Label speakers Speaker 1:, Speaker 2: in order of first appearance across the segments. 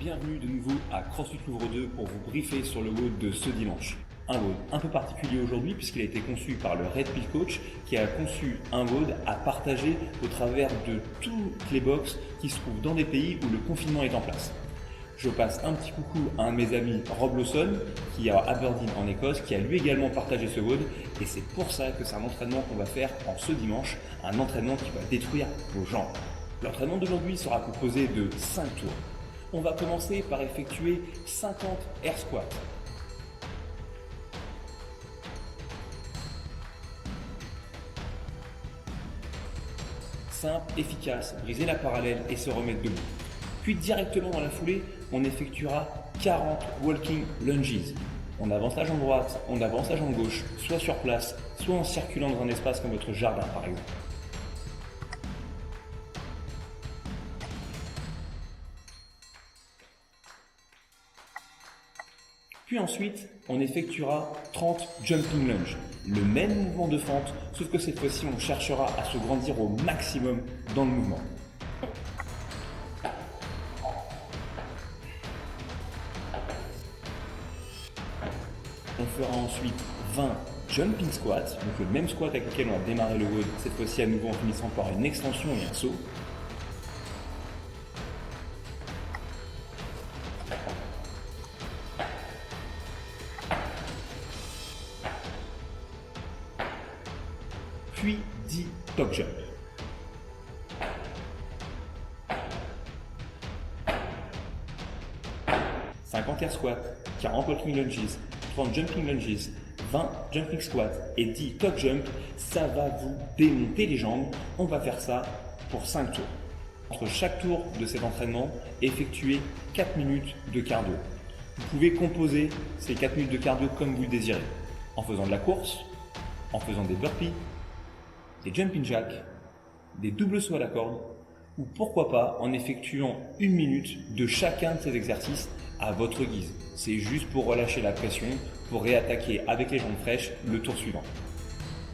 Speaker 1: Bienvenue de nouveau à CrossFit Louvre 2 pour vous briefer sur le WOD de ce dimanche. Un WOD un peu particulier aujourd'hui puisqu'il a été conçu par le Red Pill Coach qui a conçu un WOD à partager au travers de toutes les box qui se trouvent dans des pays où le confinement est en place. Je passe un petit coucou à un de mes amis, Rob Lawson, qui est à Aberdeen en Écosse, qui a lui également partagé ce WOD et c'est pour ça que c'est un entraînement qu'on va faire en ce dimanche, un entraînement qui va détruire vos jambes. L'entraînement d'aujourd'hui sera composé de 5 tours. On va commencer par effectuer 50 air squats. Simple, efficace, briser la parallèle et se remettre debout. Puis directement dans la foulée, on effectuera 40 walking lunges. On avance la jambe droite, on avance la jambe gauche, soit sur place, soit en circulant dans un espace comme votre jardin par exemple. Puis ensuite, on effectuera 30 jumping lunges. Le même mouvement de fente, sauf que cette fois-ci, on cherchera à se grandir au maximum dans le mouvement. On fera ensuite 20 jumping squats, donc le même squat avec lequel on a démarré le WOD, cette fois-ci à nouveau en finissant par une extension et un saut. Puis 10 top jump. « 50 air squats, 40 walking lunges, 30 jumping lunges, 20 jumping squats et 10 top jump, ça va vous démonter les jambes. On va faire ça pour 5 tours. Entre chaque tour de cet entraînement, effectuez 4 minutes de cardio. Vous pouvez composer ces 4 minutes de cardio comme vous le désirez, en faisant de la course, en faisant des burpees, des jumping jacks, des doubles sauts à la corde, ou pourquoi pas en effectuant 1 minute de chacun de ces exercices à votre guise. C'est juste pour relâcher la pression, pour réattaquer avec les jambes fraîches le tour suivant.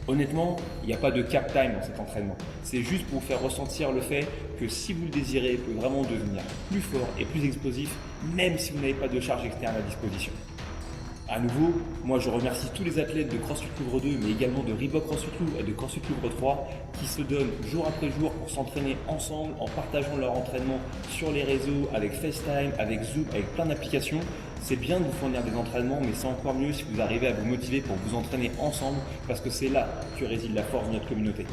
Speaker 1: Honnêtement, il n'y a pas de cap time dans cet entraînement. C'est juste pour vous faire ressentir le fait que si vous le désirez, vous pouvez vraiment devenir plus fort et plus explosif, même si vous n'avez pas de charge externe à disposition. À nouveau, moi je remercie tous les athlètes de CrossFit Louvre 2, mais également de Reebok CrossFit Louvre et de CrossFit Louvre 3 qui se donnent jour après jour pour s'entraîner ensemble en partageant leur entraînement sur les réseaux, avec FaceTime, avec Zoom, avec plein d'applications. C'est bien de vous fournir des entraînements, mais c'est encore mieux si vous arrivez à vous motiver pour vous entraîner ensemble parce que c'est là que réside la force de notre communauté.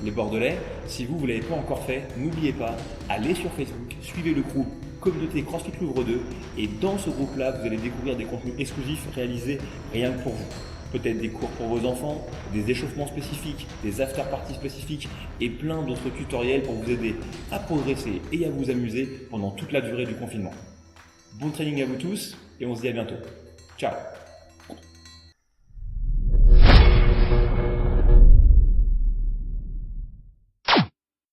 Speaker 1: Les Bordelais, si vous ne l'avez pas encore fait, n'oubliez pas, allez sur Facebook, suivez le groupe Communauté CrossFit Louvre 2 et dans ce groupe-là, vous allez découvrir des contenus exclusifs réalisés rien que pour vous. Peut-être des cours pour vos enfants, des échauffements spécifiques, des after-parties spécifiques et plein d'autres tutoriels pour vous aider à progresser et à vous amuser pendant toute la durée du confinement. Bon training à vous tous et on se dit à bientôt. Ciao!